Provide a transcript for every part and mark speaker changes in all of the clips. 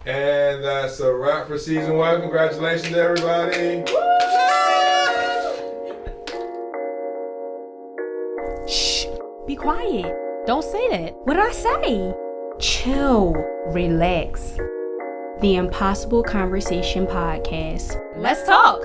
Speaker 1: And that's a wrap for season 1. Congratulations, everybody.
Speaker 2: Shh. Be quiet. Don't say that. What did I say? Chill. Relax. The Impossible Conversation Podcast. Let's talk.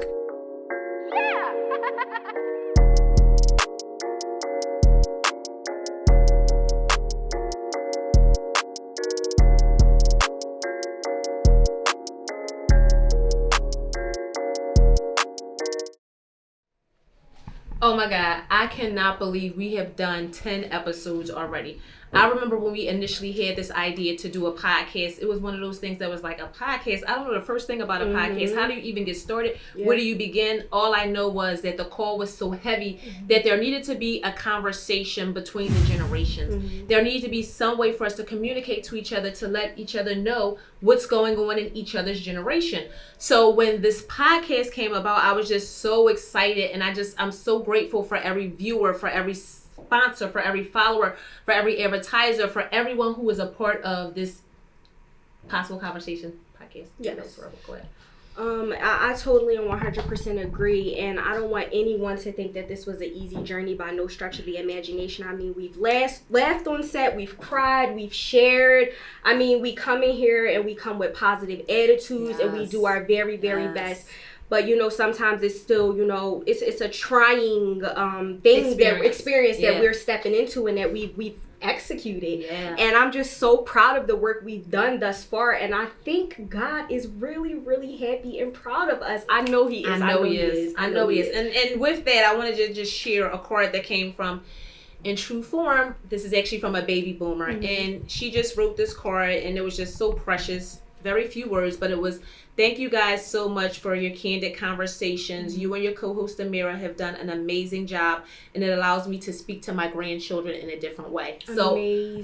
Speaker 3: Oh my God, I cannot believe we have done 10 episodes already. I remember when we initially had this idea to do a podcast, it was one of those things that was like a podcast. I don't know the first thing about a podcast. How do you even get started? Yeah. Where do you begin? All I know was that the call was so heavy that there needed to be a conversation between the generations. There needed to be some way for us to communicate to each other, to let each other know what's going on in each other's generation. So when this podcast came about, I was just so excited, and I'm so grateful for every viewer, for every sponsor, for every follower, for every advertiser, for everyone who is a part of this Possible Conversation podcast.
Speaker 4: Yes. I totally and 100% agree, and I don't want anyone to think that this was an easy journey by no stretch of the imagination. I mean, we've laughed on set, we've cried, we've shared. I mean, we come in here and we come with positive attitudes, and we do our very, very best. But, you know, sometimes it's still, you know, it's a trying experience that we're stepping into and that we've executed. Yeah. And I'm just so proud of the work we've done thus far. And I think God is really, really happy and proud of us. I know He is.
Speaker 3: I know He is. And with that, I wanted to just share a card that came from In True Form. This is actually from a baby boomer. And she just wrote this card, and it was just so precious. Very few words, but it was, thank you guys so much for your candid conversations. You and your co-host Amira have done an amazing job, and it allows me to speak to my grandchildren in a different way. So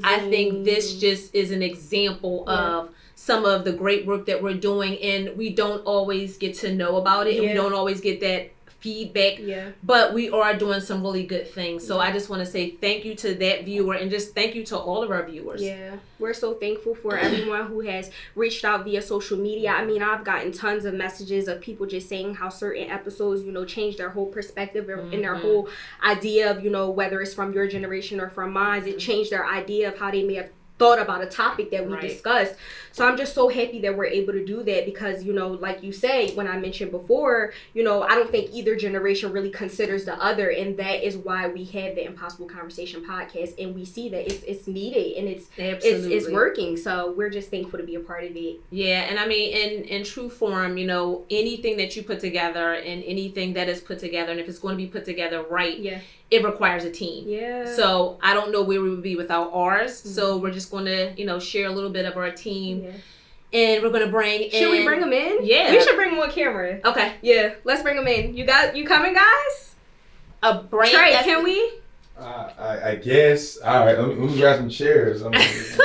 Speaker 3: I think this just is an example of some of the great work that we're doing, and we don't always get to know about it, and we don't always get that feedback, but we are doing some really good things. So I just want to say thank you to that viewer, and just thank you to all of our viewers.
Speaker 4: Yeah, we're so thankful for everyone who has reached out via social media. I mean, I've gotten tons of messages of people just saying how certain episodes, you know, changed their whole perspective and their whole idea of, you know, whether it's from your generation or from mine, it changed their idea of how they may have thought about a topic that we discussed. So I'm just so happy that we're able to do that, because, you know, like you say, when I mentioned before, you know, I don't think either generation really considers the other, and that is why we have the Impossible Conversation podcast, and we see that it's needed, and it's working. So we're just thankful to be a part of it.
Speaker 3: Yeah, and I mean, in true form, you know, anything that you put together and anything that is put together, and if it's going to be put together right, it requires a team. Yeah. So I don't know where we would be without ours. So we're just going to, you know, share a little bit of our team. Yeah. And we're going to bring in...
Speaker 4: Should we bring them in?
Speaker 3: Yeah.
Speaker 4: We should bring them on camera.
Speaker 3: Okay.
Speaker 4: Yeah. Let's bring them in. You coming, guys?
Speaker 3: A brand...
Speaker 4: Trey, can we?
Speaker 1: I guess. All right. Let me grab some chairs.
Speaker 4: Okay, guys.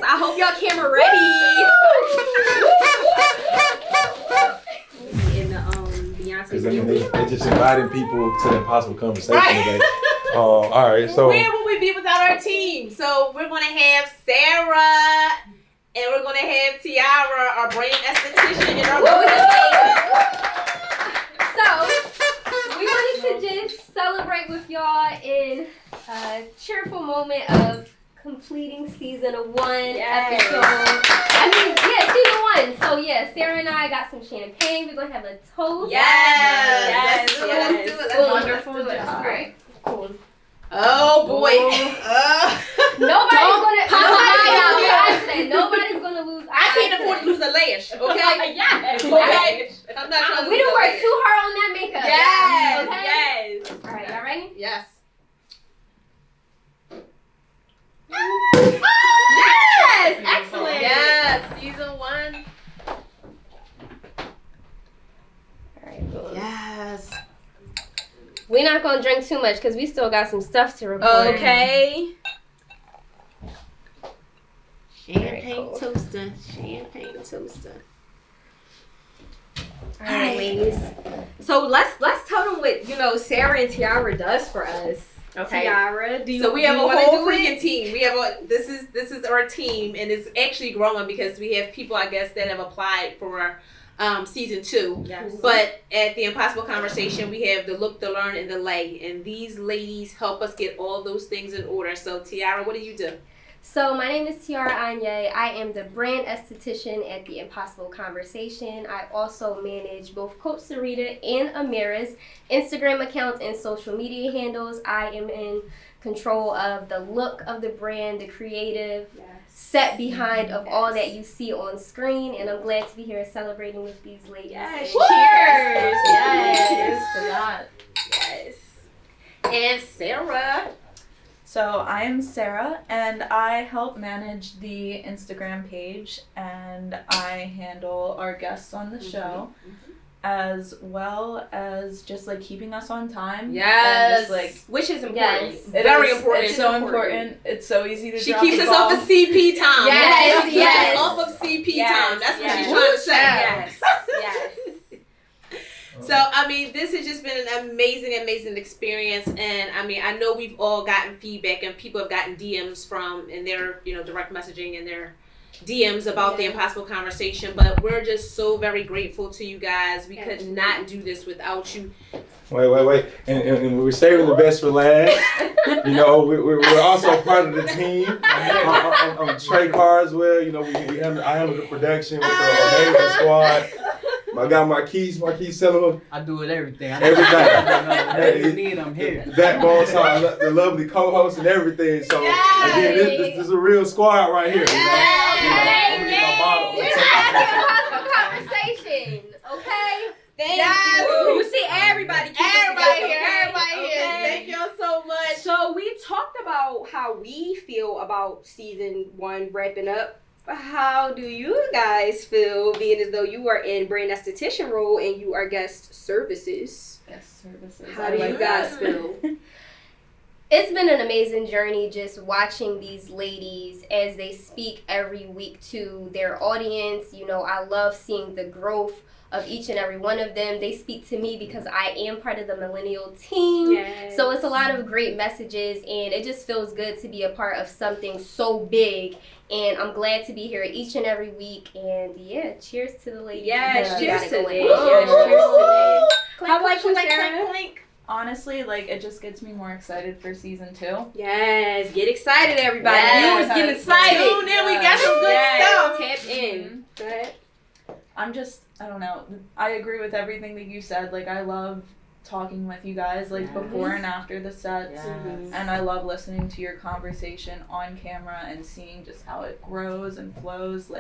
Speaker 4: I hope y'all camera ready.
Speaker 1: Because I mean, they're just inviting people to the Impossible Conversation today. All right, so
Speaker 3: where would we be without our team? So we're gonna have Sarah, and we're gonna have Tiara, our brand esthetician, and our
Speaker 5: So we wanted to just celebrate with y'all in a cheerful moment of completing season 1 episode. Season 1. So Sarah and I got some champagne. We're gonna have a toast.
Speaker 3: Let's do it. That's wonderful.
Speaker 5: All right. Cool.
Speaker 3: Oh boy.
Speaker 5: Nobody's gonna lose.
Speaker 3: I can't afford to lose a lash. Okay.
Speaker 5: Yes.
Speaker 3: Okay. I'm not trying to.
Speaker 5: We don't work too hard on that makeup.
Speaker 3: Yes.
Speaker 5: Okay?
Speaker 3: Yes.
Speaker 5: All right. Y'all ready?
Speaker 3: Yes.
Speaker 5: Yes! Excellent!
Speaker 3: Yes! Season 1.
Speaker 5: Alright, cool.
Speaker 3: Yes.
Speaker 5: We're not gonna drink too much because we still got some stuff to record.
Speaker 3: Okay.
Speaker 5: Champagne
Speaker 3: toaster. Champagne toaster.
Speaker 4: All right, ladies. So let's tell them what, you know, Sarah and Tiara does for us.
Speaker 3: Okay.
Speaker 4: Tiara,
Speaker 3: So we have
Speaker 4: do
Speaker 3: a
Speaker 4: you wanna
Speaker 3: whole
Speaker 4: do it?
Speaker 3: freaking team. We have this is our team, and it's actually growing because we have people, I guess, that have applied for season 2.
Speaker 4: Yes.
Speaker 3: But at the Impossible Conversation, we have the look, the learn, and the lay, and these ladies help us get all those things in order. So Tiara, what do you do?
Speaker 5: So my name is Tiara Anye. I am the brand esthetician at the Impossible Conversation. I also manage both Coach Sarita and Amira's Instagram accounts and social media handles. I am in control of the look of the brand, the creative set behind of all that you see on screen, and I'm glad to be here celebrating with these ladies.
Speaker 4: Yes.
Speaker 3: Cheers!
Speaker 4: Yes.
Speaker 6: To that.
Speaker 3: Yes. And Sarah.
Speaker 6: So I'm Sarah, and I help manage the Instagram page, and I handle our guests on the show, as well as just like keeping us on time.
Speaker 3: Yes.
Speaker 6: And just, like,
Speaker 4: Which is important.
Speaker 5: Yes.
Speaker 6: it
Speaker 3: Very
Speaker 6: is-
Speaker 3: important.
Speaker 6: It's so important. It's so easy to
Speaker 3: She
Speaker 6: drop
Speaker 3: keeps
Speaker 6: the
Speaker 3: us off
Speaker 6: ball.
Speaker 3: of CP time.
Speaker 5: Yes,
Speaker 3: She keeps
Speaker 5: yes.
Speaker 3: us off of CP
Speaker 4: Yes,
Speaker 3: time. That's what
Speaker 4: yes.
Speaker 3: she's trying to say.
Speaker 4: Yes. Yes.
Speaker 3: So, I mean, this has just been an amazing experience. And, I mean, I know we've all gotten feedback and people have gotten DMs from, and their, direct messaging and their DMs about the Impossible Conversation. But we're just so very grateful to you guys. We could not do this without you.
Speaker 1: Wait. And we're saving the best for last. We're also part of the team. I'm Trey Carswell. I handle the production with the amazing squad. I got Marquise Sullivan.
Speaker 7: I do it everything.
Speaker 1: Everything.
Speaker 7: You need, I'm here.
Speaker 1: That boss, the lovely co-host and everything. So again, this is a real squad right here. I'm gonna get my bottle.
Speaker 5: We're at the Impossible Conversation, okay?
Speaker 3: Thank
Speaker 4: you. You see, everybody keeps us
Speaker 3: Everybody
Speaker 4: together,
Speaker 3: here.
Speaker 4: okay?
Speaker 3: Everybody here.
Speaker 4: Okay.
Speaker 3: Thank y'all so much.
Speaker 4: So we talked about how we feel about season 1 wrapping up. How do you guys feel being as though you are in brand esthetician role and you are guest services?
Speaker 6: Guest services.
Speaker 4: How do you guys feel?
Speaker 5: It's been an amazing journey just watching these ladies as they speak every week to their audience. I love seeing the growth of each and every one of them. They speak to me because I am part of the millennial team.
Speaker 4: Yes.
Speaker 5: So it's a lot of great messages, and it just feels good to be a part of something so big. And I'm glad to be here each and every week. And cheers to the ladies.
Speaker 4: Yes,
Speaker 5: We
Speaker 4: cheers
Speaker 5: got
Speaker 4: to
Speaker 5: it
Speaker 4: that.
Speaker 5: going.
Speaker 4: Yes, cheers to that. How about you,
Speaker 3: Clink,
Speaker 4: Sarah?
Speaker 3: clink.
Speaker 6: Honestly, it just gets me more excited for season 2.
Speaker 4: Yes, get excited, everybody.
Speaker 3: Yes.
Speaker 4: Viewers, get excited.
Speaker 3: Tune in, we got some good stuff.
Speaker 4: Tap in. Go ahead.
Speaker 6: I don't know. I agree with everything that you said. I love talking with you guys, before and after the sets. And I love listening to your conversation on camera and seeing just how it grows and flows.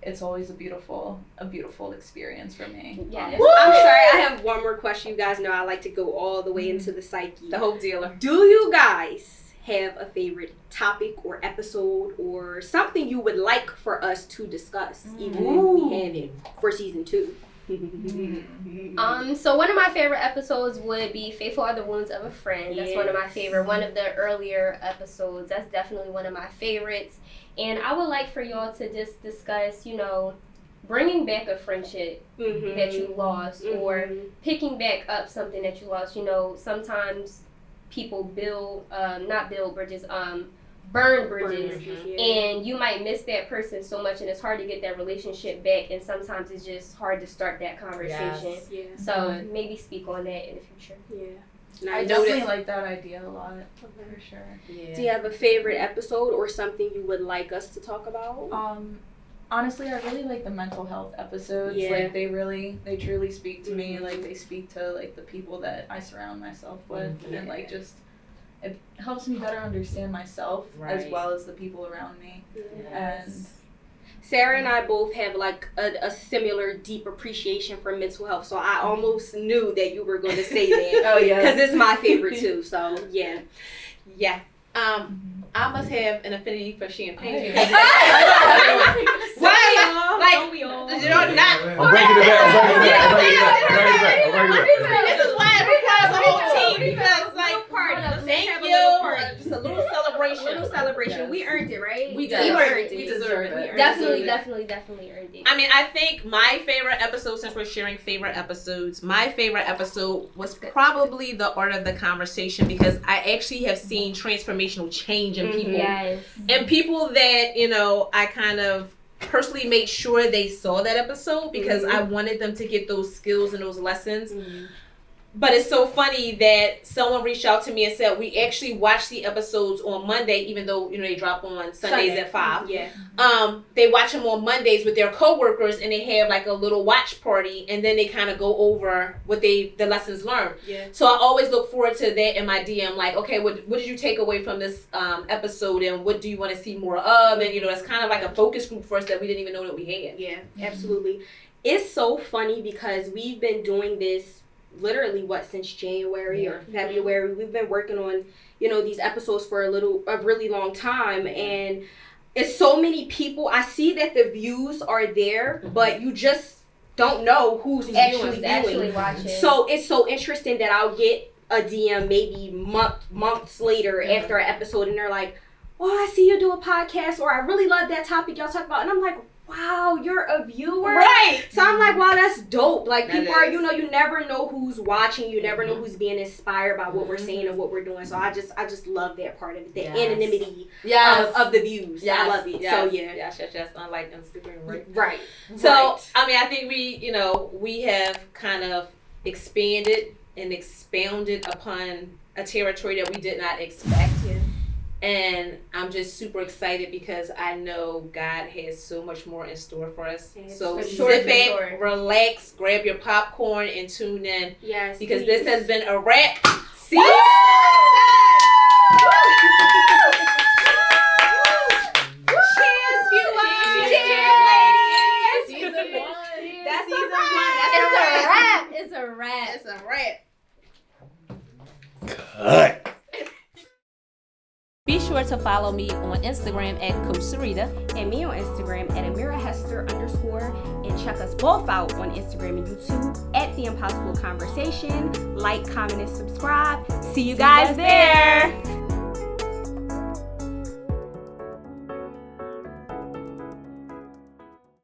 Speaker 6: It's always a beautiful experience for me.
Speaker 5: Yes.
Speaker 4: I'm sorry, I have one more question. You guys know I like to go all the way into the psyche.
Speaker 3: The Hope Dealer.
Speaker 4: Do you guys have a favorite topic or episode or something you would like for us to discuss, even if we have it for season 2?
Speaker 5: So one of my favorite episodes would be Faithful Are the Wounds of a Friend. That's one of my favorite. One of the earlier episodes. That's definitely one of my favorites. And I would like for y'all to just discuss, bringing back a friendship that you lost or picking back up something that you lost. Sometimes people burn bridges, and you might miss that person so much, and it's hard to get that relationship back, and sometimes it's just hard to start that conversation. So maybe speak on that in the future.
Speaker 6: I definitely like that idea a lot, for sure.
Speaker 3: Yeah.
Speaker 4: Do you have a favorite episode or something you would like us to talk about?
Speaker 6: Honestly, I really like the mental health episodes.
Speaker 4: Yeah.
Speaker 6: They truly speak to me. They speak to the people that I surround myself with, and it helps me better understand myself as well as the people around me. And
Speaker 4: Sarah and I both have a similar deep appreciation for mental health, so I almost knew that you were going to say that.
Speaker 6: Oh yeah,
Speaker 4: because it's my favorite too. So yeah.
Speaker 3: I must have an affinity for champagne.
Speaker 6: Hey.
Speaker 3: Don't we all?
Speaker 1: I'm bringing it back. This
Speaker 3: is why it requires a whole team because thank you. Just a little celebration. celebration.
Speaker 4: Little celebration.
Speaker 6: Yes.
Speaker 4: We earned it, right?
Speaker 3: We
Speaker 6: Yeah,
Speaker 3: did.
Speaker 4: We earned
Speaker 6: we
Speaker 4: it.
Speaker 6: deserve it.
Speaker 4: We earned
Speaker 5: Definitely,
Speaker 4: it.
Speaker 5: definitely earned it.
Speaker 3: I mean, I think my favorite episode, since we're sharing favorite episodes, my favorite episode was probably the Art of the Conversation, because I actually have seen transformational change in people.
Speaker 5: Yes.
Speaker 3: And people that, you know, I kind of personally made sure they saw that episode because I wanted them to get those skills and those lessons. But it's so funny that someone reached out to me and said, we actually watched the episodes on Monday, even though, you know, they drop on Sundays at 5.
Speaker 4: Yeah.
Speaker 3: They watch them on Mondays with their coworkers, and they have like a little watch party, and then they kind of go over what the lessons learned.
Speaker 4: Yeah.
Speaker 3: So I always look forward to that in my DM, like, okay, what did you take away from this episode, and what do you want to see more of? And, you know, it's kind of like a focus group for us that we didn't even know that we had.
Speaker 4: Yeah, absolutely. It's so funny because we've been doing this literally since January or February. We've been working on, you know, these episodes for a really long time, and it's so many people. I see that the views are there, but you just don't know who's actually viewing.
Speaker 5: watching.
Speaker 4: So it's so interesting that I'll get a DM maybe months later after an episode, and they're like, "Oh, I see you do a podcast," or "I really love that topic y'all talk about," and I'm like, wow, you're a viewer?
Speaker 3: Right.
Speaker 4: So I'm like, wow, that's dope. Like,
Speaker 3: That
Speaker 4: people are,
Speaker 3: is.
Speaker 4: you know, you never know who's watching. You never know who's being inspired by what we're saying and what we're doing. So I just love that part of it, the anonymity of the views. I love it.
Speaker 3: Yes.
Speaker 4: So, yeah.
Speaker 3: Yes. Unlike Instagram, right?
Speaker 4: Right.
Speaker 3: So,
Speaker 4: Right.
Speaker 3: I mean, I think we have kind of expanded and expounded upon a territory that we did not expect.
Speaker 4: Yeah.
Speaker 3: And I'm just super excited because I know God has so much more in store for us.
Speaker 4: Yes,
Speaker 3: So
Speaker 5: for sure,
Speaker 3: sit
Speaker 5: for
Speaker 3: back,
Speaker 5: sure.
Speaker 3: relax, grab your popcorn, and tune in,
Speaker 4: Yes.
Speaker 3: because
Speaker 4: please.
Speaker 3: this has been a wrap. See
Speaker 4: Woo!
Speaker 3: you. Cheers, viewers.
Speaker 4: Cheers.
Speaker 3: Season 1.
Speaker 4: That's
Speaker 3: Season
Speaker 4: a wrap.
Speaker 3: 1.
Speaker 5: It's a wrap. It's a wrap.
Speaker 3: It's a wrap.
Speaker 1: Cut.
Speaker 2: Be sure to follow me on Instagram at Coach Sarita.
Speaker 4: And me on Instagram at AmiraHester_, and check us both out on Instagram and YouTube at The Impossible Conversation. Like, comment, and subscribe. See you guys there.